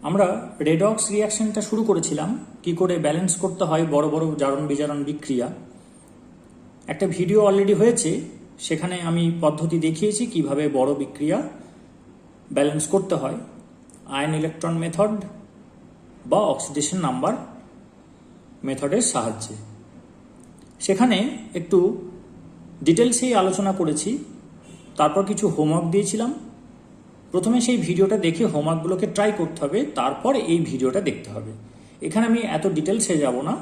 আমরা রেডক্স রিয়াকশনটা শুরু করেছিলাম কি করে ব্যালেন্স করতে হয় বড় বড় জারণ বিজারণ বিক্রিয়া। একটা ভিডিও অলরেডি হয়েছে, সেখানে আমি পদ্ধতি দেখিয়েছি কিভাবে বড় বিক্রিয়া ব্যালেন্স করতে হয় আয়ন ইলেকট্রন মেথড বা অক্সিডেশন নাম্বার মেথডের সাহায্যে। সেখানে একটু ডিটেলসেই আলোচনা করেছি, তারপর কিছু হোমওয়ার্ক দিয়েছিলাম। প্রথমে সেই ভিডিওটা দেখে হোমওয়ার্কগুলোকে ট্রাই করতে হবে, তারপর এই ভিডিওটা দেখতে হবে। এখানে আমি এত ডিটেলসে যাব না।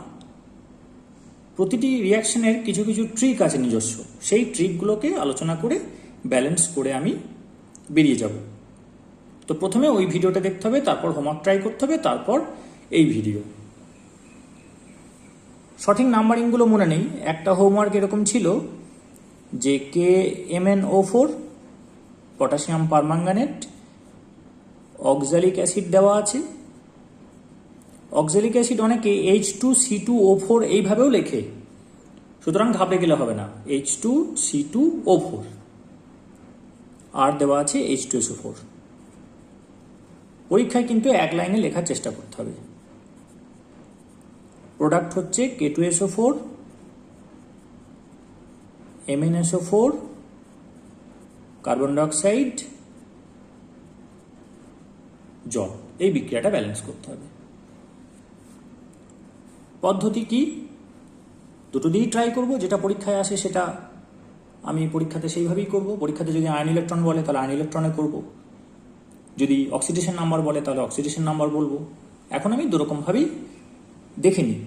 প্রতিটি রিয়াকশনের কিছু কিছু ট্রিক আছে নিজস্ব, সেই ট্রিকগুলোকে আলোচনা করে ব্যালেন্স করে আমি বেরিয়ে যাব। তো প্রথমে ওই ভিডিওটা দেখতে হবে, তারপর হোমওয়ার্ক ট্রাই করতে হবে, তারপর এই ভিডিও। সঠিক নাম্বারিংগুলো মনে নেই। একটা হোমওয়ার্ক এরকম ছিল যে KMnO4 potassium permanganate, oxalic acid দেওয়া আছে। অক্সালিক অ্যাসিড অনেকে H2C2O4 এইভাবেও লেখে, সুতরাং ঘাবড়ে গেলে হবে না। H2C2O4 আর দেওয়া আছে H2SO4। পরীক্ষায় কিন্তু এক লাইনে লেখার চেষ্টা করতে হবে। প্রোডাক্ট হচ্ছে K2SO4, MnSO4, কার্বন ডাইঅক্সাইড, জল। এই বিক্রিয়াটা ব্যালেন্স করতে হবে। পদ্ধতি কি? দুটো দিয়েই ট্রাই করব। যেটা পরীক্ষায় আসে সেটা আমি পরীক্ষাতে সেইভাবেই করব। পরীক্ষাতে যদি আয়ন ইলেকট্রন বলে তাহলে আয়ন ইলেকট্রনে করব, যদি অক্সিডেশন নাম্বার বলে তাহলে অক্সিডেশন নাম্বার বলবো। এখন আমি দুরকমভাবেই দেখে নিই।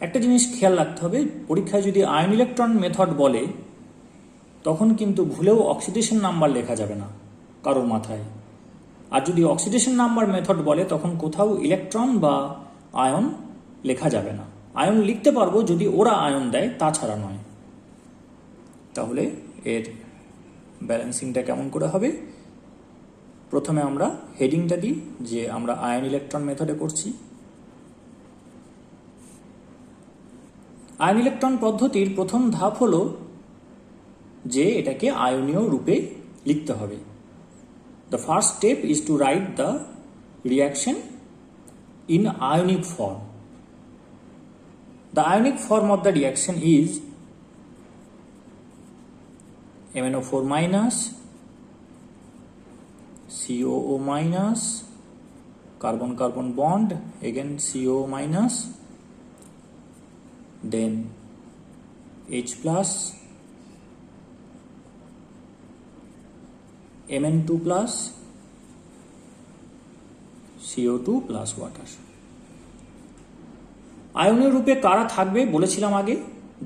একটা জিনিস খেয়াল রাখতে হবে, পরীক্ষায় যদি আয়ন ইলেকট্রন মেথড বলে তখন কিন্তু ভুলেও অক্সিডেশন নাম্বার লেখা যাবে না কারোর মাথায়। আর যদি অক্সিডেশন নাম্বার মেথড বলে তখন কোথাও ইলেকট্রন বা আয়ন লেখা যাবে না। আয়ন লিখতে পারবো যদি ওরা আয়ন দেয়, তাছাড়া নয়। তাহলে এর ব্যালেন্সিংটা কেমন করে হবে? প্রথমে আমরা হেডিংটা দিই যে আমরা আয়ন ইলেকট্রন মেথডে করছি। আয়ন ইলেকট্রন পদ্ধতির প্রথম ধাপ হলো যে এটাকে আয়নীয় রূপে লিখতে হবে। The first step is to write the reaction in ionic form. The ionic form of the reaction is MnO4 minus, COO minus, carbon carbon bond, again CO minus, then H plus, Mn2 plus, CO2 plus water. আয়নীয় রূপে কারা থাকবে বলেছিলাম আগে,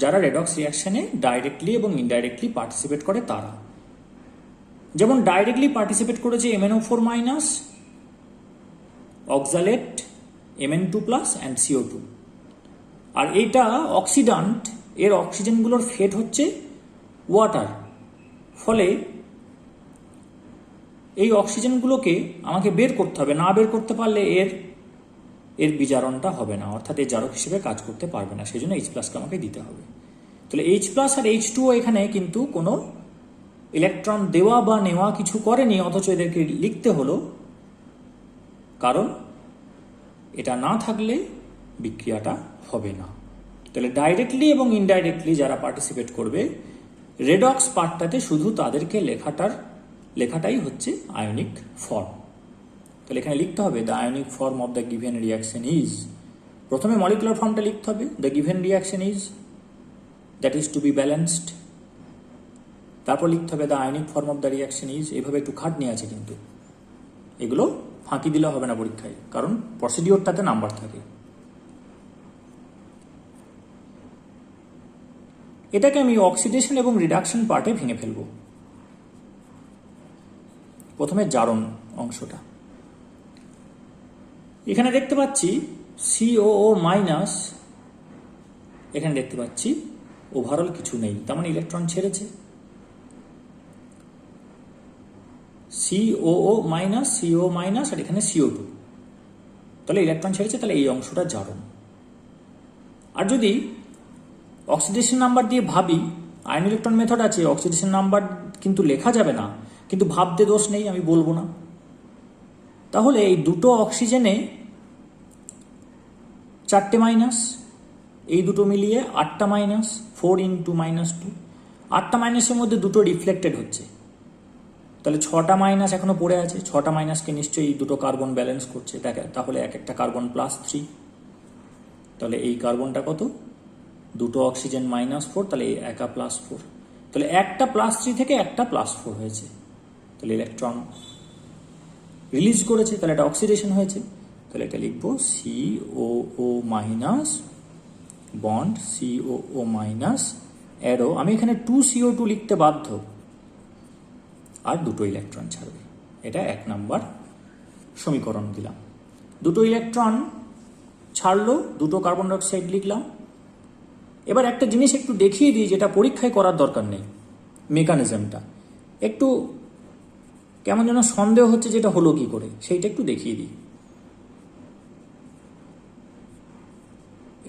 যারা redox রিয়াকশনে directly এবং indirectly participate করে তারা। যেমন ডাইরেক্টলি পার্টিসিপেট করেছে MnO4 minus, oxalate, Mn2 plus and CO2। আর এইটা অক্সিডান্ট, এর অক্সিজেনগুলোর ফেট হচ্ছে ওয়াটার। ফলে এই অক্সিজেনগুলোকে আমাকে বের করতে হবে, না বের করতে পারলে এর বিজারণটা হবে না, অর্থাৎ এর জারক হিসেবে কাজ করতে পারবে না। সেই জন্য H প্লাসকে আমাকে দিতে হবে। তাহলে H প্লাস আর H2O এখানে কিন্তু কোনো ইলেকট্রন দেওয়া বা নেওয়া কিছু করেনি, অথচ এদেরকে লিখতে হলো, কারণ এটা না থাকলে বিক্রিয়াটা হবে না। তাহলে ডাইরেক্টলি এবং ইনডাইরেক্টলি যারা পার্টিসিপেট করবে রেডক্স পার্টটাতে শুধু তাদেরকে লেখাটাই হচ্ছে আয়নিক ফর্ম। তাহলে এখানে লিখতে হবে the ionic form of the given reaction is, প্রথমে মলিকুলার ফর্মটা লিখতে হবে, the given reaction is that is to be balanced. তারপর লিখতে হবে the ionic form of the reaction is. এইভাবে একটু খাটনি আছে, কিন্তু এগুলো ফাঁকি দিলে হবে না পরীক্ষায়, কারণ প্রসিডিওরটাতে নাম্বার থাকে। এটাকে আমি অক্সিডেশন এবং রিডাকশন পার্টে ভেঙে ফেলব। প্রথমে জারণ অংশটা এখানে দেখতে পাচ্ছি COO মাইনাস, এখানে দেখতে পাচ্ছি ওভারঅল কিছু নেই, তার মানে ইলেকট্রন ছেড়েছে। COO মাইনাস, CO মাইনাস, আর এখানে CO2, তাহলে ইলেকট্রন ছেড়েছে, তাহলে এই অংশটা জারণ। আর যদি অক্সিডেশন নাম্বার দিয়ে ভাবি, আয়ন ইলেকট্রন মেথড আছে, অক্সিডেশন নাম্বার কিন্তু লেখা যাবে না, কিন্তু ভাবতে দোষ নেই, আমি বলবো না। তাহলে এই দুটো অক্সিজেনে 4টে মাইনাস, এই দুটো মিলিয়ে 8টা মাইনাস, 4 × -2, 8টা মাইনাসের মধ্যে দুটো রিফ্লেক্টেড হচ্ছে, তাহলে 6টা মাইনাস এখনো পড়ে আছে। 6টা মাইনাসকে নিশ্চয়ই দুটো কার্বন ব্যালেন্স করছে, তাহলে এক একটা কার্বন +3, তাহলে এই কার্বনটা কত, দুটো অক্সিজেন -4, তাহলে এই একা +4, তাহলে একটা +3 থেকে একটা +4 হয়েছে, তাহলে ইলেকট্রন রিলিজ করেছে, তাহলে এটা অক্সিডেশন হয়েছে, তাহলে এটা লিখবো COO- বন্ড COO- অ্যারো, আমি এখানে 2CO2 লিখতে বাধ্য, আর দুটো ইলেকট্রন ছাড়বে। এটা 1 নম্বর সমীকরণ দিলাম। দুটো ইলেকট্রন ছাড়লো, দুটো কার্বন ডাইঅক্সাইড লিখলাম। এবার একটা জিনিস একটু দেখিয়ে দিই, যেটা পরীক্ষায় করার দরকার নেই, মেকানিজমটা একটু কেমন যেন সন্দেহ হচ্ছে যেটা হলো কি করে, সেইটা একটু দেখিয়ে দিই।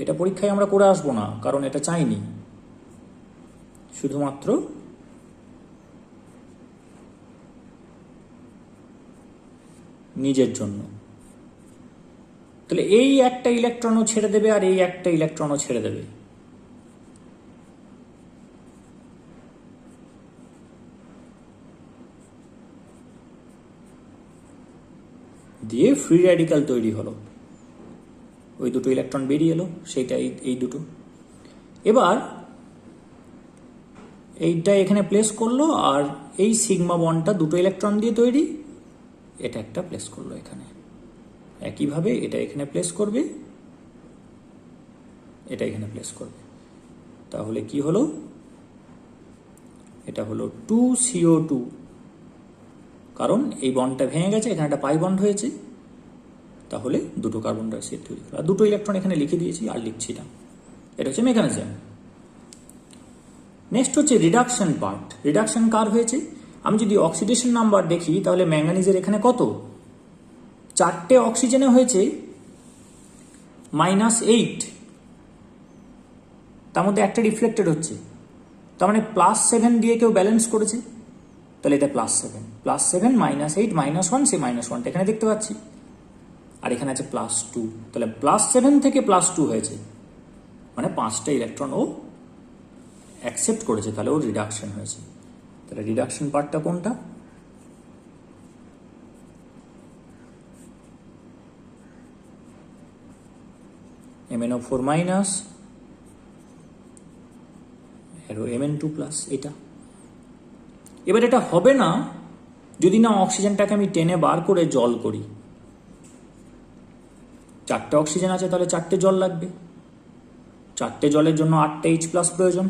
এটা পরীক্ষায় আমরা করে আসবো না, কারণ এটা চাইনি, শুধুমাত্র নিজের জন্য। তাহলে এই একটা ইলেকট্রনও ছেড়ে দেবে, আর এই একটা ইলেকট্রনও ছেড়ে দেবে। দিয়ে ফ্রি র্যাডিক্যাল তৈরি হলো, ওই দুটো ইলেকট্রন বেরিয়ে এলো, সেইটা এই দুটো। এবার এইটা এখানে প্লেস করলো, আর এই সিগমা বন্ডটা দুটো ইলেকট্রন দিয়ে তৈরি, এটা একটা প্লেস করলো এখানে। একইভাবে এটা এখানে প্লেস করবে, এটা এখানে প্লেস করবে। তাহলে কি হলো, এটা হলো 2CO2, কারণ এই বন্ডটা ভেঙে গেছে, এখানে একটা পাই বন্ড হয়েছে, তাহলে দুটো কার্বন ডাইঅক্সাইড তৈরি হলো। আর দুটো ইলেকট্রন এখানে লিখে দিয়েছি, আর লিখছি না। এটা হচ্ছে মেকানিজম। নেক্সট হচ্ছে রিডাকশন পার্ট। রিডাকশন কার হয়েছে, আমি যদি অক্সিডেশন নাম্বার দেখি, তাহলে ম্যাঙ্গানিজের এখানে কত, 4টে অক্সিজেনে হয়েছে -8, তার মধ্যে একটা রিফ্লেক্টেড হচ্ছে, তার মানে +7 দিয়ে কেউ ব্যালেন্স করেছে, তাহলে এটা +7, +7 -8 -1, সে -1টা এখানে দেখতে পাচ্ছি, আর এখানে আছে +2, তাহলে +7 থেকে +2 হয়েছে, মানে 5টা ইলেকট্রন ও অ্যাকসেপ্ট করেছে, তাহলে ও রিডাকশন হয়েছে। তাহলে রিডাকশন পার্টটা কোনটা, MnO4- আর Mn2+, এটা। এবার এটা হবে না যদি না অক্সিজেনটাকে আমি টেনে বার করে জল করি। 4টে অক্সিজেন আছে, তাহলে 4টে জল লাগবে, 4টে জলের জন্য 8টা H+ প্রয়োজন।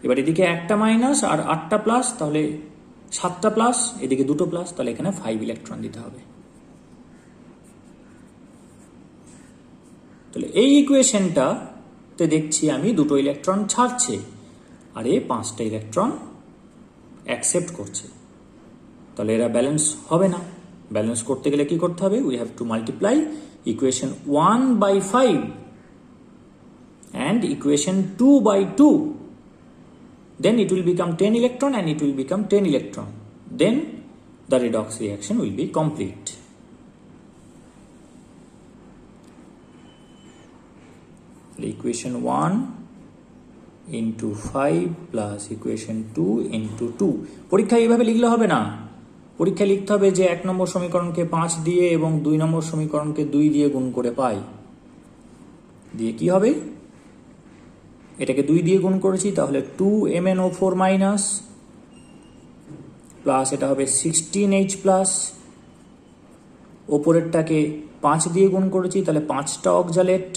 এবার এদিকে একটা মাইনাস আর 8টা প্লাস, তাহলে 7টা প্লাস, এদিকে দুটো প্লাস, তাহলে এখানে 5 ইলেকট্রন দিতে হবে। তাহলে এই ইকুয়েশনটাতে দেখছি আমি দুটো ইলেকট্রন ছাড়ছে, আর এই 5টা ইলেকট্রন অ্যাকসেপ্ট করছে, তাহলে এরা ব্যালেন্স হবে না। ব্যালেন্স করতে গেলে কি করতে হবে, we have to multiply equation 1/5 and equation 2/2, then it will become 10 electron and it will become 10 electron, then the redox reaction will be complete. Equation 1 into 5 plus equation 2 into 2, পরীক্ষায় এইভাবে লিখলে হবে না, পরীক্ষায় লিখতে হবে যে 1 নম্বর সমীকরণকে 5 দিয়ে এবং 2 নম্বর সমীকরণকে 2 দিয়ে গুণ করে পাই, দিয়ে কি হবে, এটাকে 2 দিয়ে গুণ করেছি, তাহলে 2MnO4- প্লাস এটা হবে 16H+, ওপরেরটাকে 5 দিয়ে গুণ করেছি, তাহলে 5টা অক্সালেট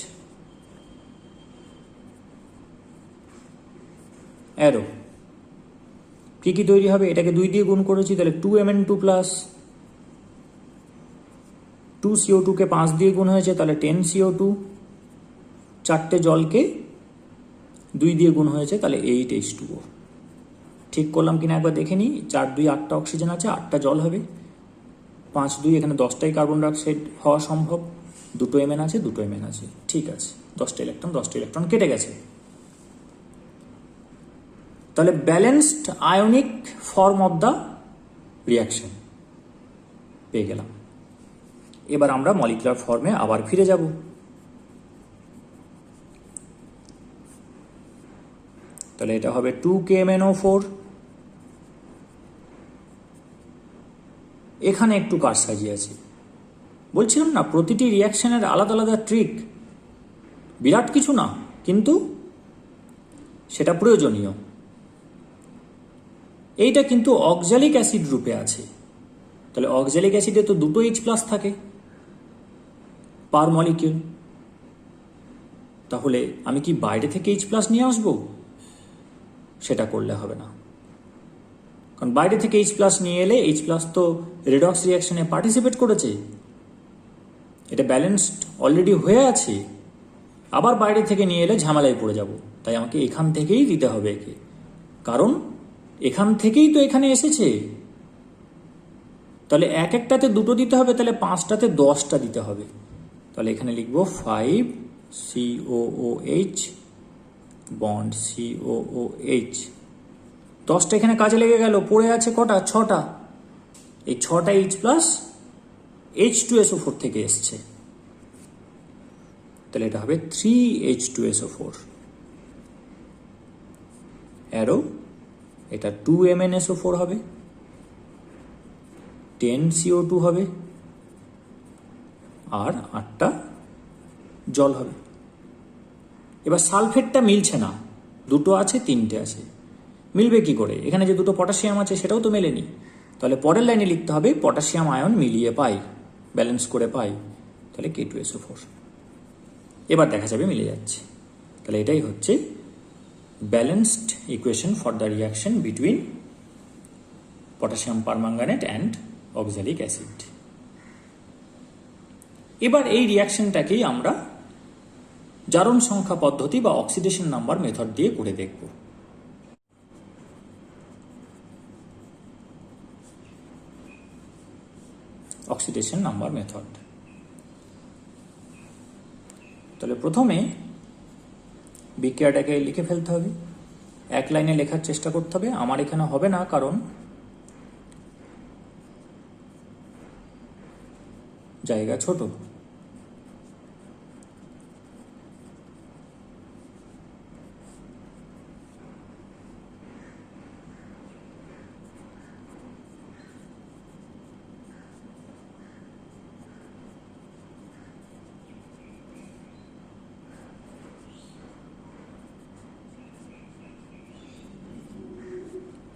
অ্যারো। কি কি তৈরি হবে, এটাকে 2 দিয়ে গুণ করেছি, তাহলে 2Mn2+, 2CO2 কে 5 দিয়ে গুণ হয়েছে, তাহলে 10CO2, 4টে জলকে 2 দিয়ে গুণ হয়েছে, তাহলে 8H2O। ঠিক করলাম কিনা একবার দেখে নিই, 4 2 8টা অক্সিজেন আছে, 8টা জল হবে, 5 2 এখানে 10টাই কার্বন ডাইঅক্সাইড হওয়া সম্ভব, দুটো Mn আছে, দুটো Mn আছে, ঠিক আছে, 10টা ইলেকট্রন কেটে গেছে। তাহলে balanced ionic form of the reaction পেয়ে গেলাম। এবার আমরা মলিকুলার ফর্মে আবার ফিরে যাব। তাহলে এটা হবে 2KMnO4। এখানে একটু কাজ সাজিয়ে আছে। বলছিলাম না প্রতিটি রিয়াকশনের আলাদা আলাদা ট্রিক, বিরাট কিছু না, কিন্তু সেটা প্রয়োজনীয়। এইটা কিন্তু অক্সালিক অ্যাসিড রূপে আছে। তাহলে অক্সালিক অ্যাসিডে তো দুটো H+ থাকে পার মলিকিউল। তাহলে আমি কি বাইরে থেকে H+ নিয়ে আসবো? সেটা করলে হবে না, কারণ বাইরে থেকে H+ নিয়ে এলে H+ তো রেডক্স রিয়াকশনে পার্টিসিপেট করেছে, এটা ব্যালেন্সড অলরেডি হয়ে আছে। আবার বাইরে থেকে নিয়ে এলে ঝামেলায় পড়ে যাব। তাই আমাকে এখান থেকেই দিতে হবে একে, কারণ এখান থেকেই তো এখানে এসেছে। তাহলে এক একটাতে দুটো দিতে হবে, তাহলে 5টাতে 10টা দিতে হবে। তাহলে এখানে লিখব 5COOH বন্ড COOH। 10টা এখানে কাজে লেগে গেল। পড়ে আছে কটা? 6টা। এই 6টা H+ H2SO4 থেকে এসছে। তাহলে এটা হবে 3H2SO4 অ্যারো। এটা 2MnSO4 হবে, 10CO2 হবে, আর 8টা জল হবে। এবার সালফেটটা মিলছে না, দুটো আছে 3টে আছে, মিলবে কি করে? এখানে যে দুটো পটাশিয়াম আছে সেটাও তো মেলেনি। তাহলে পরের লাইনে লিখতে হবে পটাশিয়াম আয়ন মিলিয়ে পাই, ব্যালেন্স করে পাই, তাহলে K2SO4। এবার দেখা যাবে মিলে যাচ্ছে। তাহলে এটাই হচ্ছে balanced equation for the reaction between potassium permanganate and oxalic acid. এবার এই রিয়াকশনটাকেই আমরা জারণ সংখ্যা পদ্ধতি বা অক্সিডেশন নাম্বার মেথড দিয়ে করে দেখব। Oxidation number method. তাহলে প্রথমে বিক্রিয়াটাকে লিখে ফেলতে হবে, এক লাইনে লেখার চেষ্টা করতে হবে। আমার এখানে হবে না, কারণ জায়গা ছোট।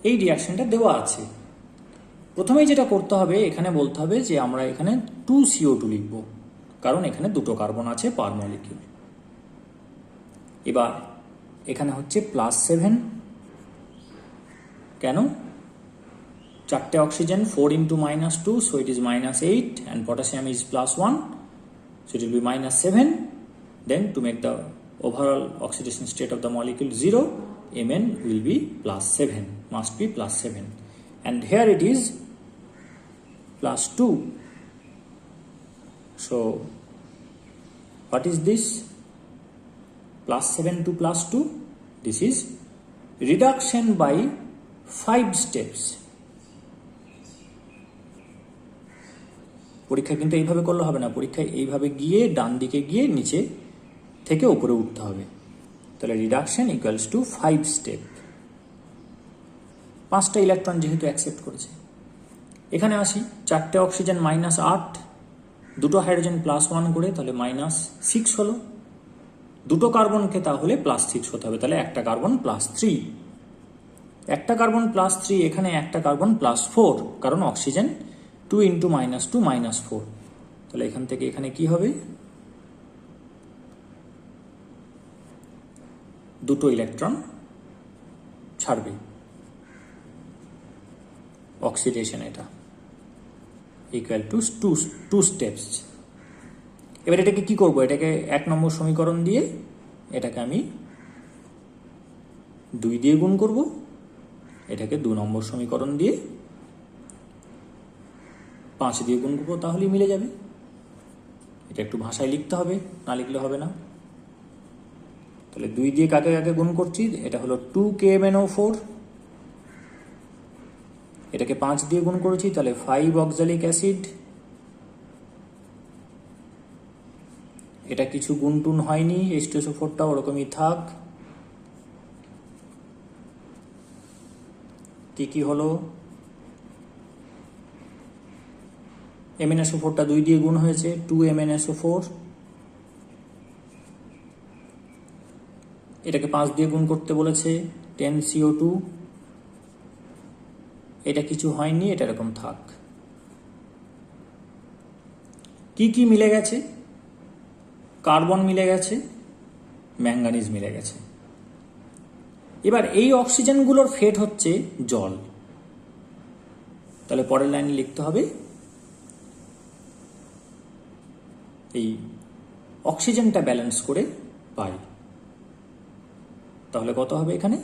এই রিয়াকশনটা দেওয়া আছে। প্রথমেই যেটা করতে হবে, এখানে বলতে হবে যে আমরা এখানে 2CO2 লিখব, কারণ এখানে দুটো কার্বন আছে পার মলিকিউল। এবার এখানে হচ্ছে +7, কেন? 4টে oxygen, 4 × -2, so it is -8, and potassium is +1, so it will be -7. Then to make the overall oxidation state of the molecule 0, Mn will be +7, must be +7, and here it is +2. So what is this? +7 to +2, this is reduction by 5 steps. পরীক্ষা কিন্তু এইভাবে করলে হবে না, পরীক্ষায় এইভাবে গিয়ে ডান দিকে গিয়ে নিচে থেকে উপরে উঠতে হবে। তাহলে রিডাকশন ইকুয়ালস টু 5 স্টেপ। 5টা ইলেকট্রন যেহেতু অ্যাকসেপ্ট করেছে। এখানে আসি, 4টে অক্সিজেন -8, দুটো হাইড্রোজেন +1 করে, তাহলে -6 হলো। দুটো কার্বনকে তাহলে +6 হতে হবে, তাহলে একটা কার্বন +3, একটা কার্বন +3, এখানে একটা কার্বন +4, কারণ অক্সিজেন 2 × -2 -4। তাহলে এখান থেকে এখানে কি হবে? দুটো ইলেকট্রন ছাড়বে। অক্সিডেশন এটা ইকুয়াল টু 2 স্টেপস। এবার এটাকে কি করব? এটাকে 1 নম্বর সমীকরণ দিয়ে এটাকে আমি 2 দিয়ে গুণ করব, এটাকে 2 নম্বর সমীকরণ দিয়ে 5 দিয়ে গুণ করবো, তাহলেই মিলে যাবে। এটা একটু ভাষায় লিখতে হবে, না লিখলে হবে না। তাহলে 2 দিয়ে কাকে কাকে গুণ করছি? এটা হলো 2KMnO4 এটাকে 5 দিয়ে গুণ করেছি, তাহলে 5 অক্সালিক অ্যাসিড। এটা কিছু গুণ টুন হয়নি, H2SO4টা ওরকমই থাক। কি হলো, MnSO4টা 2 দিয়ে গুণ হয়েছে, 2 MnSO4। এটাকে 5 দিয়ে গুণ করতে বলেছে, 10 CO2। এটা কিছু হয়নি, এটা এরকম থাক। কি মিলে গেছে, কার্বন মিলে গেছে, ম্যাঙ্গানিজ মিলে গেছে। এবার এই অক্সিজেনগুলোর ফেট হচ্ছে জল, তাহলে পরের লাইনে লিখতে হবে এই অক্সিজেনটা ব্যালেন্স করে পাই। তাহলে কত হবে এখানে,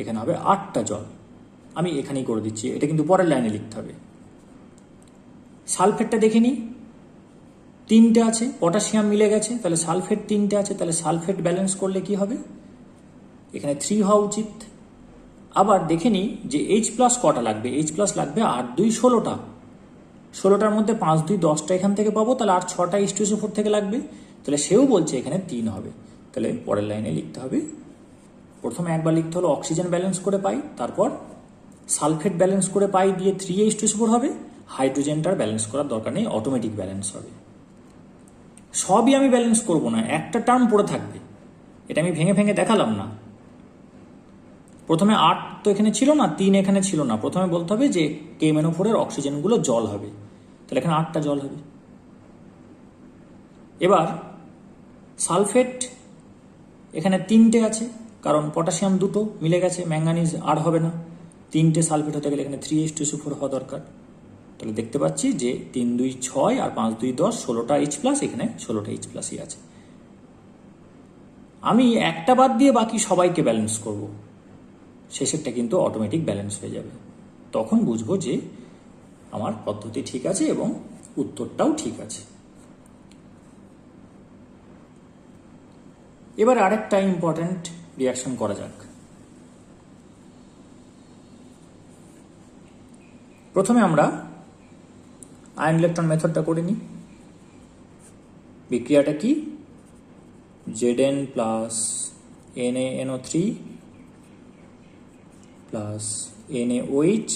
এখানে হবে 8টা জল। আমি এখানেই করে দিচ্ছি, এটা কিন্তু পরের লাইনে লিখতে হবে। সালফেটটা দেখে নিই, 3টে আছে, পটাশিয়াম মিলে গেছে, তাহলে সালফেট 3টে আছে, তাহলে সালফেট ব্যালেন্স করলে কি হবে, এখানে 3 হওয়া উচিত। আবার দেখে নিই যে H+ কটা লাগবে, H+ লাগবে 8 2 16টা। 16টার মধ্যে 5 2 10টা এখান থেকে পাবো, তাহলে আর 6টা H2SO4 থেকে লাগবে, তাহলে সেও বলছে এখানে 3 হবে। তাহলে পরের লাইনে লিখতে হবে, প্রথমে একবার লিখতে হলো অক্সিজেন ব্যালেন্স করে পাই, তারপর সালফেট ব্যালেন্স করে পাই দিয়ে 3 H2SO4 হবে। হাইড্রোজেনটার ব্যালেন্স করার দরকার নেই, অটোমেটিক ব্যালেন্স হবে। সবই আমি ব্যালেন্স করব না, একটা টার্ম পড়ে থাকবে, এটা আমি ভেঙে ভেঙে দেখালাম না। প্রথমে 8 তো এখানে ছিল না, 3 এখানে ছিল না, প্রথমে বলতে হবে যে KMnO4 এর অক্সিজেনগুলো জল হবে, তাহলে এখানে 8টা জল হবে। এবার সালফেট এখানে 3টে আছে, কারণ পটাশিয়াম 2টো মিলে গেছে, ম্যাঙ্গানিজ আর হবে না। 3টে সালফেট হতে গেলে এখানে 3 H2SO4 হওয়া দরকার। তাহলে দেখতে পাচ্ছি যে 3 2 6 আর 5 2 10, 16টা H+, এখানে 16টা H+ই আছে। আমি একটা বাদ দিয়ে বাকি সবাইকে ব্যালেন্স করব, শেষেরটা কিন্তু অটোমেটিক ব্যালেন্স হয়ে যাবে। তখন বুঝবো যে আমার পদ্ধতি ঠিক আছে এবং উত্তরটাও ঠিক আছে। এবার আরেকটা ইম্পর্ট্যান্ট রিয়াকশন করা যাক। প্রথমে আমরা আয়ন ইলেকট্রন মেথডটা করে নিই। বিক্রিয়াটা কি, Zn plus NaNO3 plus NaOH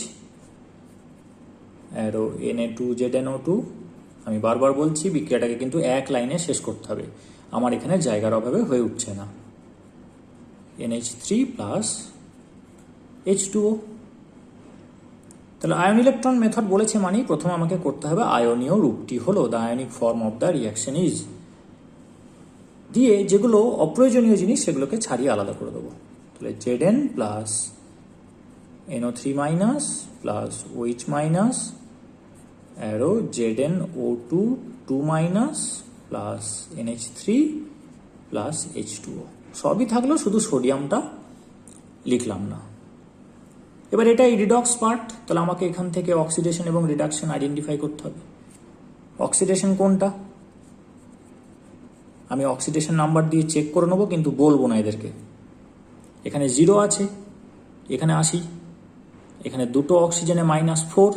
arrow Na2ZnO2। আমি বারবার বলছি বিক্রিয়াটাকে কিন্তু এক লাইনে শেষ করতে হবে, আমার এখানে জায়গার অভাবে হয়ে উঠছে না। NH3 plus H2O। তাহলে আয়ন ইলেকট্রন মেথড বলেছে মানে প্রথমে আমাকে করতে হবে আয়নীয় রূপটি হলো the ionic form of the reaction is, দিয়ে যেগুলো অপ্রয়োজনীয় জিনিস সেগুলোকে ছাড়িয়ে আলাদা করে দেবো। তাহলে Zn plus NO3 minus plus OH minus arrow ZnO2 2 minus plus NH3 plus H2O। সবই থাকলো, শুধু সোডিয়ামটা লিখলাম না। এবার এটা রিডক্স পার্ট, তাহলে আমাকে এখান থেকে অক্সিডেশন এবং রিডাকশন আইডেন্টিফাই করতে হবে। অক্সিডেশন কোনটা, আমি অক্সিডেশন নাম্বার দিয়ে চেক করে নেবো, কিন্তু বলবো না এদেরকে। এখানে 0 আছে, এখানে আসি, এখানে দুটো অক্সিজেনে -4,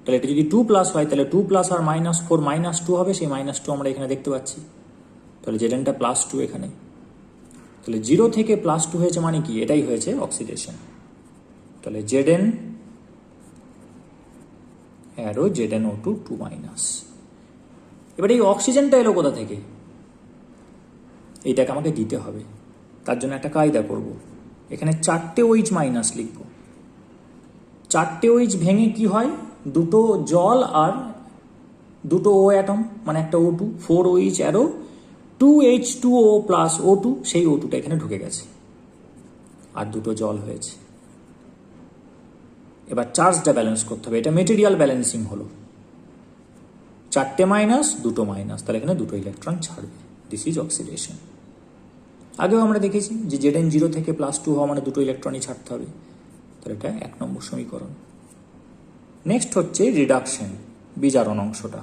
তাহলে এটা যদি 2+ হয় তাহলে 2+ আর -4 -2 হবে, সেই -2 আমরা এখানে দেখতে পাচ্ছি। তাহলে Znটা +2 এখানে, তাহলে 0 থেকে +2 হয়েছে মানে কি, এটাই হয়েছে অক্সিডেশন। তাহলে Zn অ্যারো ZnO2 2 মাইনাস। এবার এই অক্সিজেনটা এলো কোথা থেকে, এইটাকে আমাকে দিতে হবে। তার জন্য একটা কায়দা করব, এখানে 4টে OH মাইনাস লিখব। 4টে OH ভেঙে কি হয়, দুটো জল আর দুটো O অ্যাটম, মানে একটা O2, 4 OH arrow 2H2O plus O2, সেই O2টা এখানে ঢুকে গেছে আর দুটো জল হয়েছে। এবার চার্জটা ব্যালেন্স করতে হবে, এটা মেটেরিয়াল ব্যালেন্সিং হলো। 4টে মাইনাস, দুটো মাইনাস, তাহলে এখানে দুটো ইলেকট্রন ছাড়বে, দিস ইজ অক্সিডেশন। আগেও আমরা দেখেছি যে Zn 0 থেকে +2 হওয়া মানে দুটো ইলেকট্রনই ছাড়তে হবে, তাহলে এটা 1 নম্বর সমীকরণ। নেক্সট হচ্ছে রিডাকশন, বিজারণ অংশটা।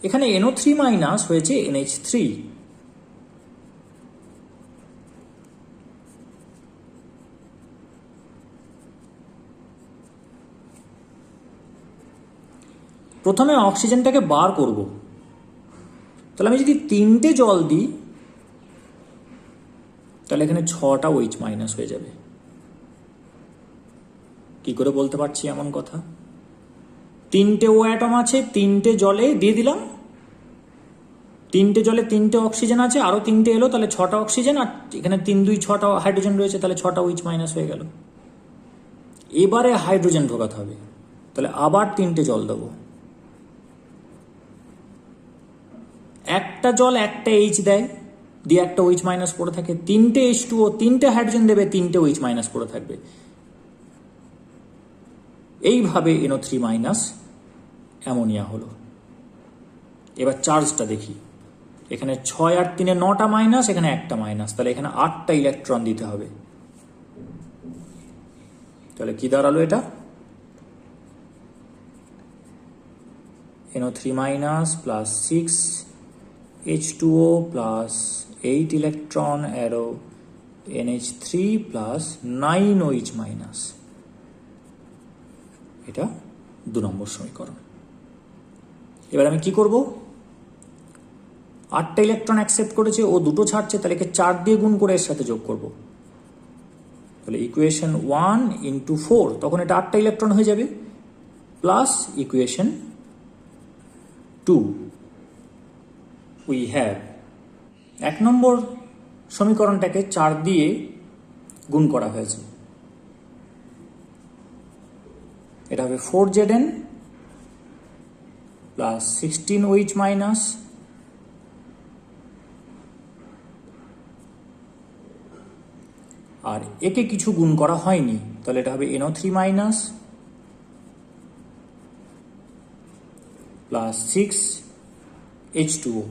এখানে NO3 মাইনাস হয়েছে NH3, প্রথমে অক্সিজেনটাকে বার করব। তাহলে আমি যদি 3টে জল দিই তাহলে এখানে 6টা OH মাইনাস হয়ে যাবে। কি করে বলতে পারছি এমন কথা? 3টে ও অ্যাটম আছে, 3টে জলে দিয়ে দিলাম, 3টে জলে 3টে অক্সিজেন আছে, আরো 3টে এলো, তাহলে 6টা অক্সিজেন, আর এখানে 3 2 6টা হাইড্রোজেন রয়েছে, তাহলে 6টা OH মাইনাস হয়ে গেল। এবারে হাইড্রোজেন ঢোকাতে হবে, তাহলে আবার 3টে জল দেবো। একটা জল একটা H দেয়, দিয়ে একটা OH মাইনাস পড়ে থাকে, 3টে H2O 3টে হাইড্রোজেন দেবে, 3টে OH মাইনাস পড়ে থাকবে। এইভাবে NO3 মাইনাস অ্যামোনিয়া হলো। এবার চার্জটা দেখি, এখানে 6 আর 3 9টা মাইনাস, এখানে একটা মাইনাস, তাহলে এখানে 8টা ইলেকট্রন দিতে হবে। তাহলে কি দাঁড়ালো এটা? NO3 minus plus 6 H2O plus 8 electron arrow NH3 plus 9 OH minus. এটা 2 নম্বর সমীকরণ। এবার আমি কি করব? 8টা ইলেকট্রন অ্যাকসেপ্ট করেছে, ও 2টো ছাড়ছে, তাহলে একে 4 দিয়ে গুণ করে এর সাথে যোগ করব। তাহলে ইকুয়েশন 1 ইন্টু 4, তখন এটা 8টা ইলেকট্রন হয়ে যাবে, প্লাস ইকুয়েশন 2 উই হ্যাভ 1 নম্বর সমীকরণটাকে 4 দিয়ে গুণ করা হয়েছে। এটা হবে 4Zn প্লাস 16 OH মাইনাস আর একে কিছু গুণ করা হয়নি, তাহলে এটা হবে NO3 minus plus 6 H2O।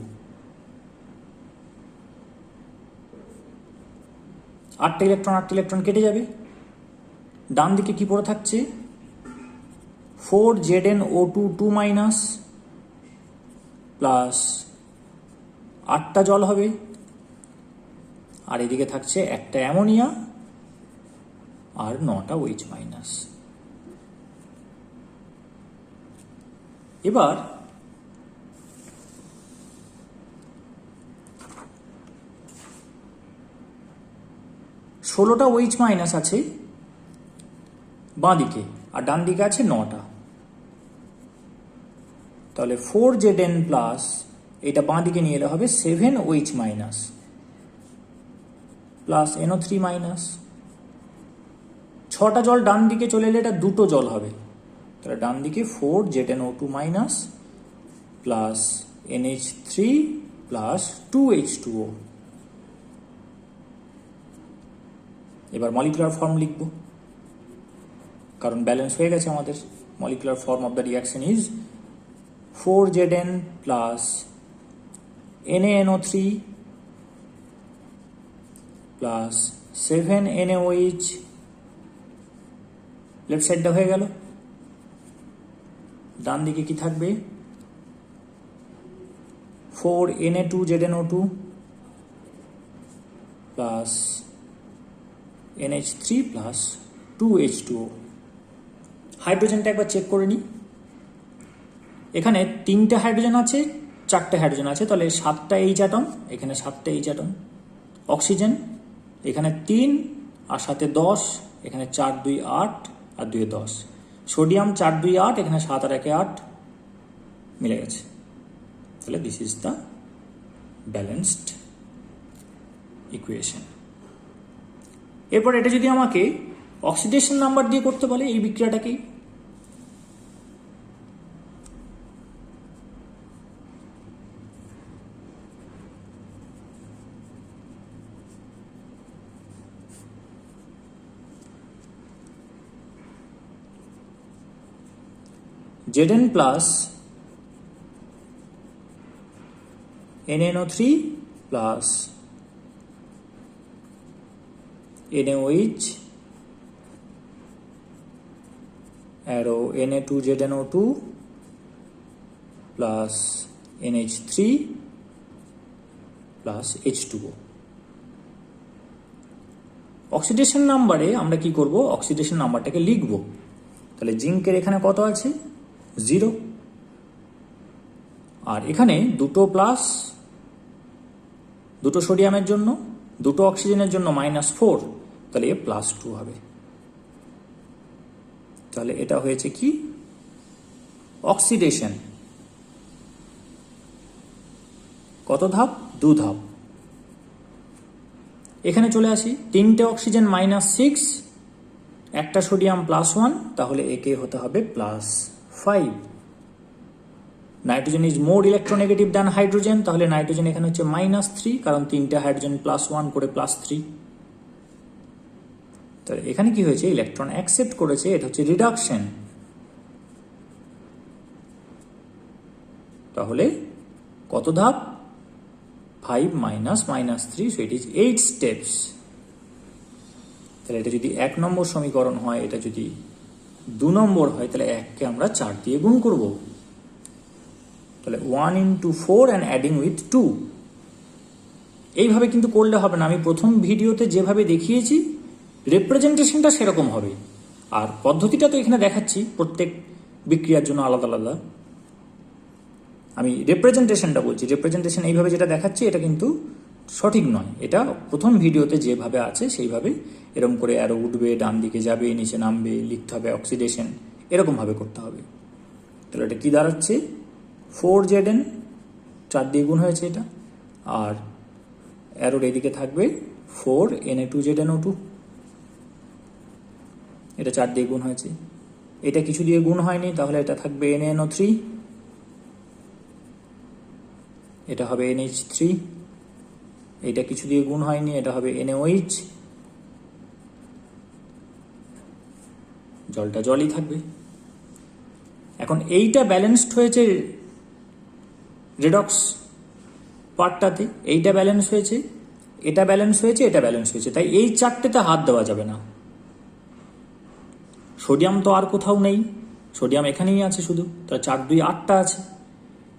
8টা electron কেটে যাবে, ডান দিকে কি পড়ে থাকছে? 4ZnO2 2 মাইনাস প্লাস 8টা জল হবে, আর এদিকে থাকছে একটা অ্যামোনিয়া আর 9টা OH মাইনাস। এবার ষোলোটা OH মাইনাস আছে বাঁ দিকে, আর ডান দিকে আছে 9টা। তাহলে 4Zn প্লাস এটা বাঁ দিকে নিয়ে এলে হবে 7 OH minus plus NO3 minus. 6টা জল ডান দিকে চলে এলে এটা 2টো জল হবে, তাহলে ডান দিকে 4ZnO2 minus plus NH3 plus 2H2O। এবার মলিকুলার ফর্ম লিখব, কারণ ব্যালেন্স হয়ে গেছে আমাদের। Molecular form of the reaction is 4Zn plus NaNO3 plus 7NaOH। Left সাইডটা হয়ে গেল, ডান দিকে কি থাকবে? 4Na2ZnO2 plus NH3 plus 2H2O। হাইড্রোজেনটা একবার চেক করে নিই। এখানে 3টে হাইড্রোজেন আছে, 4টে হাইড্রোজেন আছে, তাহলে 7টা H অ্যাটম, এখানে 7টা H অ্যাটম। অক্সিজেন এখানে 3 আর সাথে 10, এখানে 4 2 8 আর 2 10। সোডিয়াম 4 2 8, এখানে 7 আর 1 8, মিলে গেছে। তাহলে this is the balanced equation. এরপর এটা যদি আমাকে অক্সিডেশন নাম্বার দিয়ে করতে বলে এই বিক্রিয়াটাকেই, Zn plus NaNO3 plus NaOH arrow Na2ZnO2 plus NH3 plus H2O। Oxidation নাম্বারে আমরা কি করব? অক্সিডেশন নাম্বারটাকে লিখব। তাহলে জিঙ্কের এখানে কত আছে? 0। আর এখানে দুটো প্লাস, দুটো সোডিয়ামের জন্য, দুটো অক্সিজেনের জন্য -4, তাহলে এ +2 হবে। তাহলে এটা হয়েছে কি? অক্সিডেশন। কত ধাপ? 2 ধাপ। এখানে চলে আসি, 3টে অক্সিজেন -6, একটা সোডিয়াম +1, তাহলে একে হতে হবে +5। Nitrogen is more electronegative than hydrogen, তাহলে নাইট্রোজেন এখানে হচ্ছে -3, কারণ 3টে হাইড্রোজেন +1 করে +3। তাহলে এখানে কি হয়েছে? ইলেকট্রন অ্যাকসেপ্ট করেছে, এটা হচ্ছে রিডাকশন। তাহলে কত ধাপ? 5 -3, so it is 8 steps। তাহলে এটা যদি 1 নম্বর সমীকরণ হয়, এটা যদি 2 নম্বর হয়, তাহলে 1কে আমরা 4 দিয়ে গুণ করব। তাহলে 1 × 4 and adding with 2। এইভাবে কিন্তু করলে হবে না, আমি প্রথম ভিডিওতে যেভাবে দেখিয়েছি রিপ্রেজেন্টেশনটা সেরকম হবে। আর পদ্ধতিটা তো এখানে দেখাচ্ছি, প্রত্যেক বিক্রিয়ার জন্য আলাদা আলাদা। আমি রিপ্রেজেন্টেশনটা বলছি, রিপ্রেজেন্টেশন এইভাবে যেটা দেখাচ্ছি এটা কিন্তু সঠিক নয়। এটা প্রথম ভিডিওতে যেভাবে আছে সেইভাবে, এরকম করে অ্যারো উঠবে, ডান দিকে যাবে, নিচে নামবে, লিখতে হবে অক্সিডেশন, এরকমভাবে করতে হবে। তাহলে এটা কি দাঁড়াচ্ছে? 4Zn, 4 দিয়ে গুণ হয়েছে এটা, আর অ্যারোর এদিকে থাকবে 4Na2ZnO2, এটা 4 দিয়ে গুণ হয়েছে। এটা কিছু দিয়ে গুণ হয়নি, তাহলে এটা থাকবে NaNO3, এটা হবে NH3, এটা কিছু দিয়ে গুণ হয়নি, এটা হবে NaOH, জলটা জলই থাকবে। এখন এইটা ব্যালেন্সড হয়েছে রেডক্স পার্টটাতে, এইটা ব্যালেন্স হয়েছে, এটা ব্যালেন্স হয়েছে, এটা ব্যালেন্স হয়েছে, তাই এই 4টেতে হাত দেওয়া যাবে না। সোডিয়াম তো আর কোথাও নেই, সোডিয়াম এখানেই আছে শুধু, তাহলে 4 2 8টা আছে,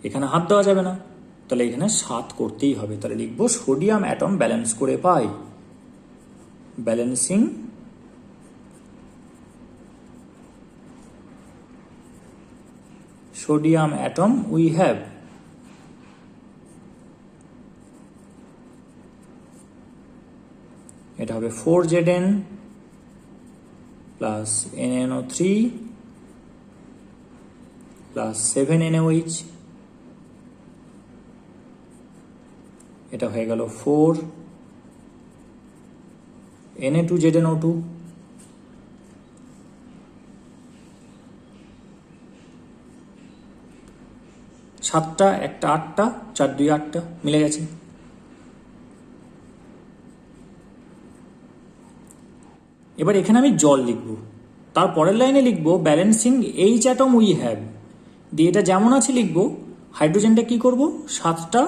এখানে হাত দেওয়া যাবে না, তাহলে এখানে 7 করতেই হবে। তাহলে লিখবো সোডিয়াম অ্যাটম ব্যালেন্স করে পাই, balancing sodium atom we have। এটা হবে 4Zn plus NaNO3 plus 7NaOH, এটা হয়ে গেল 4 Na2ZnO2, সাতটা, একটা 8টা, 4 2 8টা মিলে গেছে। এবার এখানে আমি জল লিখব, তারপরের লাইনে লিখব balancing H atom we have, দিয়ে এটা যেমন আছে লিখব। হাইড্রোজেনটা কি করব? 7টা,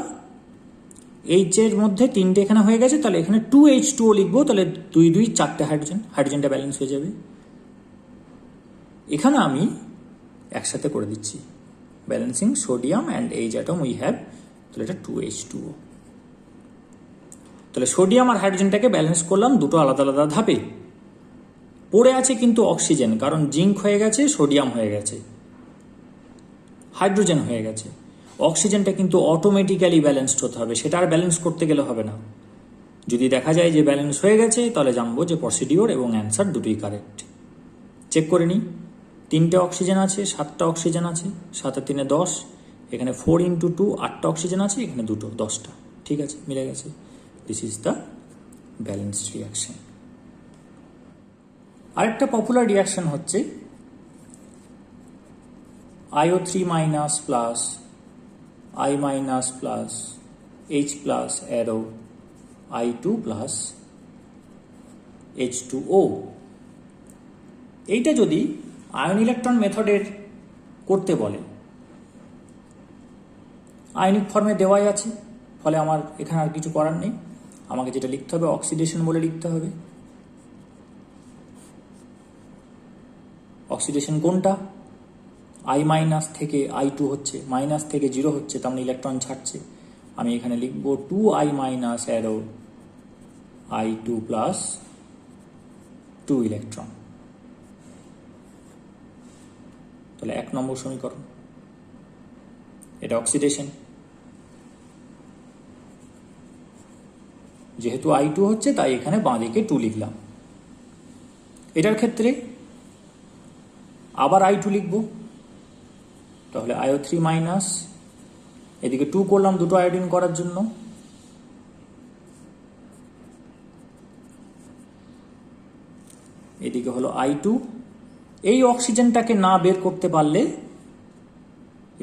H এর মধ্যে 3টে এখানে হয়ে গেছে, তাহলে এখানে 2H2O লিখবো, তাহলে 2 2 4টে হাইড্রোজেন, হাইড্রোজেনটা ব্যালেন্স হয়ে যাবে। এখানে আমি একসাথে করে দিচ্ছি balancing sodium and H atom we have, তাহলে এটা 2H2O। তাহলে সোডিয়াম আর হাইড্রোজেনটাকে ব্যালেন্স করলাম দুটো আলাদা আলাদা ধাপে। পড়ে আছে কিন্তু অক্সিজেন, কারণ জিঙ্ক হয়ে গেছে, সোডিয়াম হয়ে গেছে, হাইড্রোজেন হয়ে গেছে। অক্সিজেনটা কিন্তু অটোমেটিক্যালি ব্যালেন্সড হতে হবে, সেটা আর ব্যালেন্স করতে গেলে হবে না। যদি দেখা যায় যে ব্যালেন্স হয়ে গেছে, তাহলে জানবো যে প্রসিডিওর এবং অ্যান্সার দুটোই কারেক্ট। চেক করে নিই, 3টে অক্সিজেন আছে, 7টা অক্সিজেন আছে, 7 আর 3 10, এখানে 4 × 2 8টা অক্সিজেন আছে, এখানে দুটো 10টা, ঠিক আছে, মিলে গেছে। This is the balanced reaction. আরেকটা পপুলার রিয়াকশন হচ্ছে IO3 minus plus I minus plus H plus arrow I2 plus H2O। এইটা যদি আয়ন ইলেকট্রন মেথডের করতে বলে, আয়নিক ফর্মে দেওয়াই আছে, ফলে আমার এখানে আর কিছু করার নেই। আমাকে যেটা লিখতে হবে অক্সিডেশন বলে লিখতে হবে। অক্সিডেশন কোনটা? I মাইনাস থেকে I2 হচ্ছে, মাইনাস থেকে 0 হচ্ছে, তার মানে ইলেকট্রন ছাড়ছে। আমি এখানে লিখব 2I minus arrow I2 plus 2 electron. তাহলে 1 নম্বর সমীকরণ। এটা অক্সিডেশন। যেহেতু I2 হচ্ছে তাই এখানে বাঁ দিকে 2 লিখলাম। এটার ক্ষেত্রে আবার I2 লিখব, তাহলে IO3 মাইনাস, এদিকে 2 করলাম দুটো আয়োডিন করার জন্য, এদিকে হলো I2। এই অক্সিজেনটাকে না বের করতে পারলে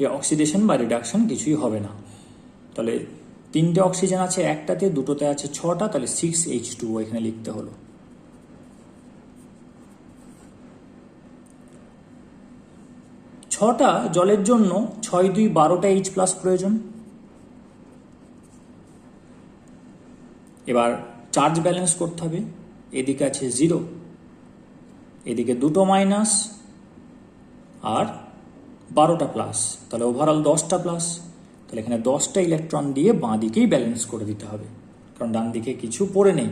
এই অক্সিডেশন বা রিডাকশন কিছুই হবে না। তাহলে 3টে অক্সিজেন আছে একটাতে, দুটোতে আছে 6টা, তাহলে 6H2O এখানে লিখতে হলো। ছটা জলের জন্য 6 2 12টা H প্লাস প্রয়োজন। এবার চার্জ ব্যালেন্স করতে হবে। এদিকে আছে 0, এদিকে দুটো মাইনাস আর 12টা প্লাস, তাহলে ওভারঅল 10টা প্লাস। তাহলে এখানে 10টা ইলেকট্রন দিয়ে বাঁ দিকেই ব্যালেন্স করে দিতে হবে, কারণ ডান দিকে কিছু পড়ে নেই।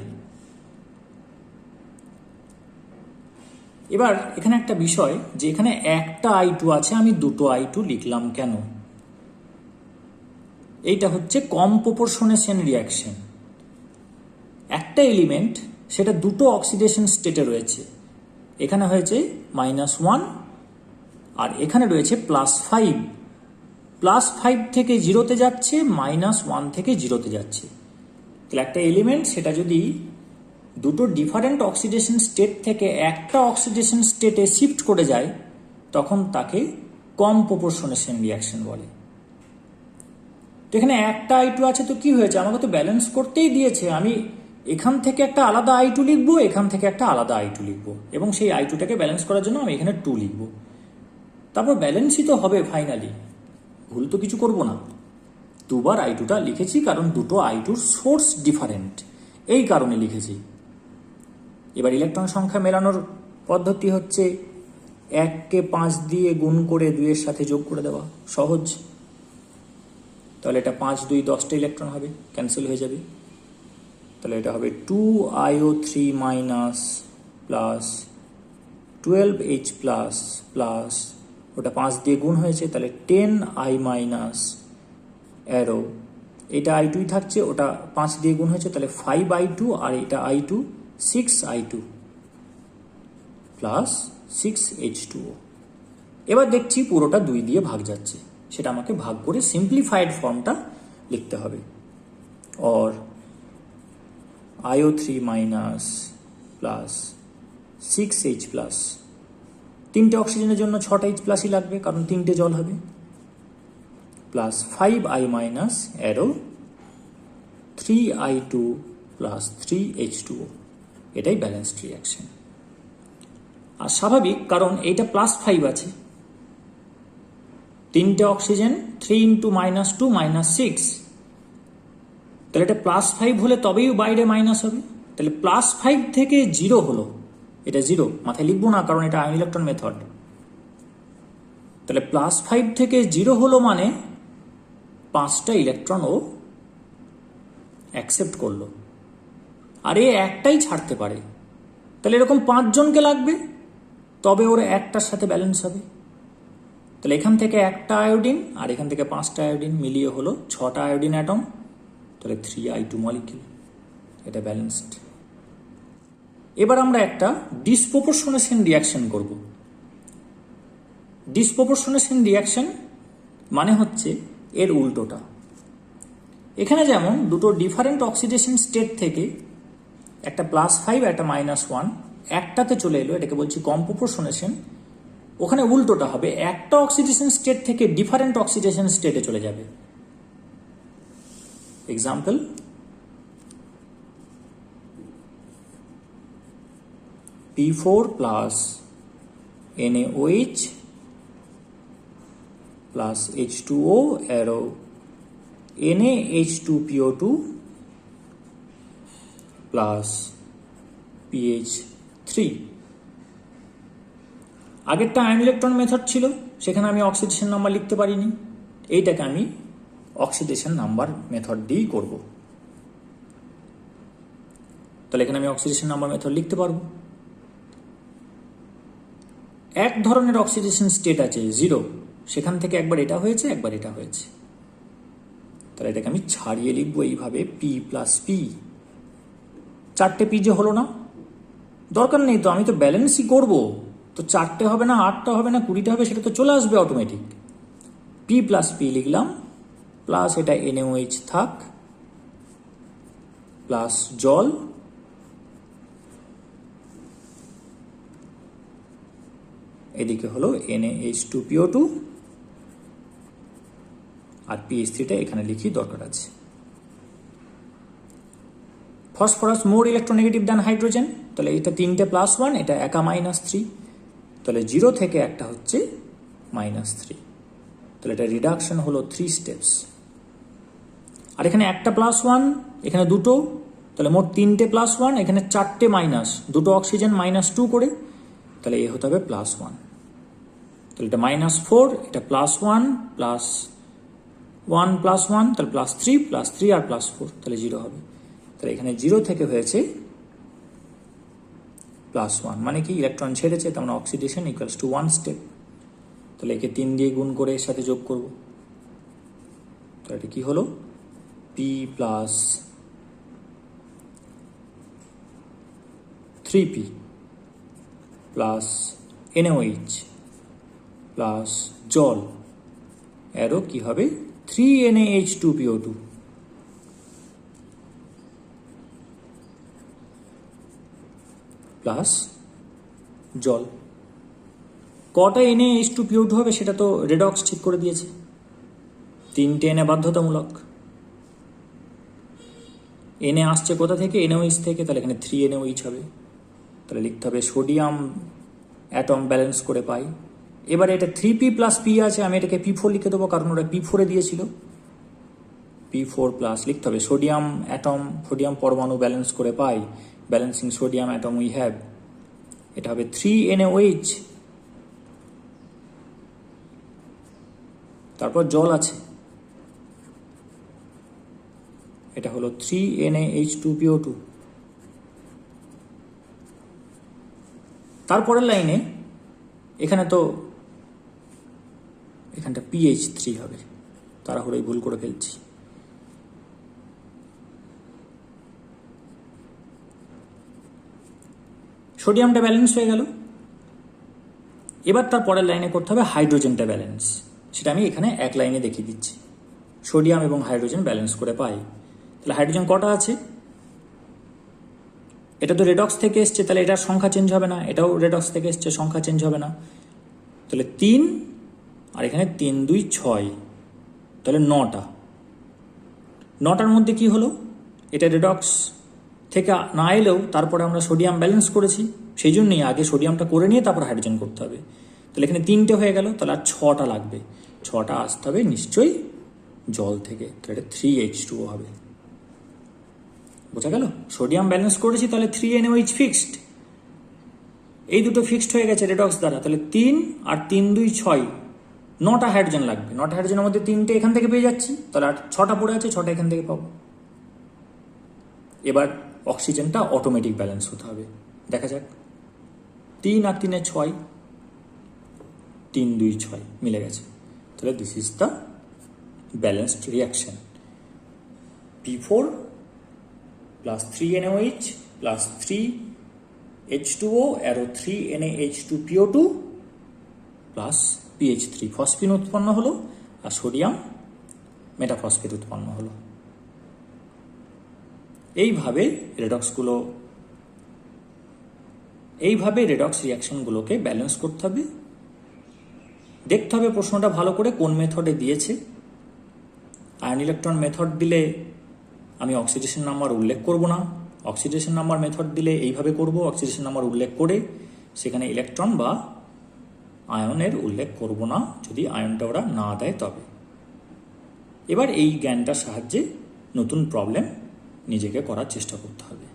এবার এখানে একটা বিষয়, যে এখানে একটা I2 আছে, আমি দুটো I2 লিখলাম কেন? এইটা হচ্ছে কম প্রপোর্শনেশন রিয়াকশন। একটা এলিমেন্ট সেটা দুটো অক্সিডেশন স্টেটে রয়েছে, এখানে হয়েছে -1 আর এখানে রয়েছে +5। +5 থেকে 0-তে যাচ্ছে, -1 থেকে 0-তে যাচ্ছে। তাহলে একটা এলিমেন্ট সেটা যদি দুটো ডিফারেন্ট অক্সিডেশন স্টেট থেকে একটা অক্সিডেশন স্টেটে শিফট করে যায়, তখন তাকে কম প্রপোর্শনেশন রিয়াকশন বলে। তো এখানে একটা I2 আছে, তো কি হয়েছে? আমাকে তো ব্যালেন্স করতেই দিয়েছে। আমি এখান থেকে একটা আলাদা I2 লিখবো, এখান থেকে একটা আলাদা I2 লিখবো, এবং সেই I2টাকে ব্যালেন্স করার জন্য আমি এখানে 2 লিখবো। তারপর ব্যালেন্সই তো হবে ফাইনালি, ভুল তো কিছু করব না। দুবার I2টা লিখেছি কারণ দুটো I2র সোর্স ডিফারেন্ট, এই কারণে লিখেছি। এবার ইলেকট্রন সংখ্যা মেলানোর পদ্ধতি হচ্ছে 1কে 5 দিয়ে গুণ করে 2-এর সাথে যোগ করে দেওয়া, সহজ। তাহলে এটা 5 2 10টা ইলেকট্রন হবে, ক্যান্সেল হয়ে যাবে। তাহলে এটা হবে 2IO3 minus plus 12H plus plus, ওটা 5 দিয়ে গুণ হয়েছে, তাহলে 10I মাইনাস অ্যারো, এটা I2ই থাকছে, ওটা 5 দিয়ে গুণ হয়েছে, তাহলে 5I2, আর এটা I2 6I2 প্লাস 6H2O। এবার দেখছি পুরোটা 2 দিয়ে ভাগ যাচ্ছে, সেটা আমাকে ভাগ করে সিম্পলিফাইড ফর্মটা লিখতে হবে। और IO3 minus plus 6H plus, 3টে অক্সিজেনের জন্য 6টা H প্লাসই লাগবে, কারণ 3টে জল হবে, plus 5I minus arrow 3I2 plus 3H2O। এটাই ব্যালেন্সড রিয়াকশন। আর স্বাভাবিক, কারণ এইটা +5 আছে, 3টে অক্সিজেন, 3 × -2 -6, তাহলে এটা +5 হলে তবেই বাইরে মাইনাস হবে। তাহলে +5 থেকে 0 হলো, এটা 0 মাথায় লিখবো না, কারণ এটা আয়ন ইলেকট্রন মেথড। তাহলে +5 থেকে 0 হলো মানে 5টা ইলেকট্রন ও অ্যাকসেপ্ট করলো, আর এ একটাই ছাড়তে পারে। তাহলে এরকম 5 জনকে লাগবে, তবে ওর একটার সাথে ব্যালেন্স হবে। তাহলে এখান থেকে একটা আয়োডিন আর এখান থেকে 5টা আয়োডিন মিলিয়ে হলো 6টা আয়োডিন অ্যাটম, তাহলে 3I2 মলিকিউল। এটা ব্যালেন্সড। এবার আমরা একটা ডিসপ্রপোর্শনেশন রিয়াকশন করব। ডিসপ্রপোর্শনেশন রিয়াকশন মানে হচ্ছে এর উল্টোটা। এখানে যেমন দুটো ডিফারেন্ট অক্সিডেশন স্টেট থেকে একটা +5 একটা -1 একটাতে চলে এলো, এটাকে বলছি কম প্রপোর্শনেশন। ওখানে উল্টোটা হবে, একটা অক্সিডেশন স্টেট থেকে ডিফারেন্ট অক্সিডেশন স্টেটে চলে যাবে। Example, P4 plus NaOH plus H2O arrow NaH2PO2 plus PH3। আগেরটা আয়ন ইলেকট্রন মেথড ছিল, সেখানে আমি অক্সিডেশন নাম্বার লিখতে পারিনি, এইটাকে আমি অক্সিডেশন নাম্বার মেথড দিয়েই করব। তাহলে এখানে আমি অক্সিডেশন নাম্বার মেথড লিখতে পারবো। এক ধরনের অক্সিডেশন স্টেট আছে 0, সেখান থেকে একবার এটা হয়েছে, একবার এটা হয়েছে। তাহলে এটাকে আমি ছাড়িয়ে লিখবো এইভাবে, পি প্লাস পি। 4টে পি যে হলো না, দরকার নেই তো, আমি তো ব্যালেন্সই করব, তো 4টে হবে না, 8টা হবে না, 20টা হবে, সেটা তো চলে আসবে অটোমেটিক। পি প্লাস পি লিখলাম, প্লাস এটা NaOH থাক, প্লাস জল, এদিকে হলো NaH2PO2, আর PH3টা এখানে লিখি, দরকার আছে। ফসফরাস মোর ইলেকট্রোনেগেটিভ দ্যান হাইড্রোজেন, তাহলে এটা 3টে +1, এটা একা -3, তাহলে 0 থেকে একটা হচ্ছে -3, তাহলে এটা রিডাকশন হলো 3 স্টেপস। আর এখানে একটা +1, এখানে দুটো, তাহলে মোট 3টে +1, এখানে 4টে মাইনাস, দুটো অক্সিজেন -2 করে, তাহলে এ হতে হবে +1। তাহলে এটা -4, এটা +1 প্লাস 1 প্লাস 1, তাহলে +3 আর +4, তাহলে 0 হবে। তাহলে এখানে 0 থেকে হয়েছে +1, মানে কি ইলেকট্রন ছেড়েছে, তার মানে অক্সিডেশন ইকুয়ালস টু 1 স্টেপ। তাহলে একে 3 দিয়ে গুণ করে এর সাথে যোগ করব, তাহলে এটা কি হলো, P plus 3P plus NaOH plus জল, এরও কি হবে 3NaH2PO2 প্লাস জল। কটা NaH2PO2 হবে সেটা তো রেডক্স ঠিক করে দিয়েছে, 3টে Na বাধ্যতামূলক। Na আসছে কোথা থেকে, NaOH থেকে, তাহলে এখানে 3NaOH হবে। তাহলে লিখতে হবে সোডিয়াম অ্যাটম ব্যালেন্স করে পাই। এবারে এটা 3P প্লাস P আছে, আমি এটাকে P4 লিখে দেবো, কারণ ওটা P4-এ দিয়েছিল। P4 প্লাস লিখতে হবে সোডিয়াম অ্যাটম, সোডিয়াম পরমাণু ব্যালেন্স করে পাই, balancing sodium atom we have, এটা হবে 3NaOH, তারপর জল আছে, এটা হলো 3NaH2PO2। তারপরের লাইনে এখানে তো এখানটা PH3 হবে, তাড়াহুড়োই ভুল করে ফেলছি। সোডিয়ামটা ব্যালেন্স হয়ে গেল, এবার তার পরের লাইনে করতে হবে হাইড্রোজেনটা ব্যালেন্স, সেটা আমি এখানে এক লাইনে দেখিয়ে দিচ্ছি। সোডিয়াম এবং হাইড্রোজেন ব্যালেন্স করে পাই, তাহলে হাইড্রোজেন কটা আছে, এটা তো রেডক্স থেকে এসছে, তাহলে এটার সংখ্যা চেঞ্জ হবে না, এটাও রেডক্স থেকে এসছে, সংখ্যা চেঞ্জ হবে না, তাহলে 3 আর এখানে 3 2 6, তাহলে 9টা। 9টার মধ্যে কি হলো, এটা রেডক্স থেকে না এলেও তারপরে আমরা সোডিয়াম ব্যালেন্স করেছি, সেই জন্যই আগে সোডিয়ামটা করে নিয়ে তারপর হাইড্রোজেন করতে হবে। তাহলে এখানে 3টে হয়ে গেল, তাহলে আর 6টা লাগবে, 6টা আসতে হবে নিশ্চয়ই জল থেকে, তাহলে এটা 3H2O হবে। বোঝা গেল, সোডিয়াম ব্যালেন্স করেছি, তাহলে 3NaOH ফিক্সড, এই দুটো ফিক্সড হয়ে গেছে রেডক্স দ্বারা, তাহলে 3 আর 3 2 6, 9টা হাইড্রোজেন লাগবে। 9টা হাইড্রোজেনের মধ্যে 3টে এখান থেকে পেয়ে যাচ্ছি, তাহলে আর 6টা পড়ে আছে, 6টা এখান থেকে পাবো। এবার অক্সিজেনটা অটোমেটিক ব্যালেন্স হতে হবে, দেখা যাক। 3 আর 3 6, 3 2 6 মিলে গেছে, তাহলে this is the balanced reaction. P4 plus 3NaOH plus 3H2O arrow 3NaH2PO2 plus PH3, phosphine উৎপন্ন হলো, আর সোডিয়াম মেটাফসফেট উৎপন্ন হলো। এইভাবে রেডক্স রিয়াকশনগুলোকে ব্যালেন্স করতে হবে। দেখতে হবে প্রশ্নটা ভালো করে কোন মেথডে দিয়েছে। আয়ন ইলেকট্রন মেথড দিলে আমি অক্সিডেশন নাম্বার উল্লেখ করব না, অক্সিডেশন নাম্বার মেথড দিলে এইভাবে করব, অক্সিডেশন নাম্বার উল্লেখ করে সেখানে ইলেকট্রন বা আয়নের উল্লেখ করব না, যদি আয়নটা ওরা না দেয় তবে। এবার এই জ্ঞানটার সাহায্যে নতুন প্রবলেম নিজেকে করার চেষ্টা করতে হবে।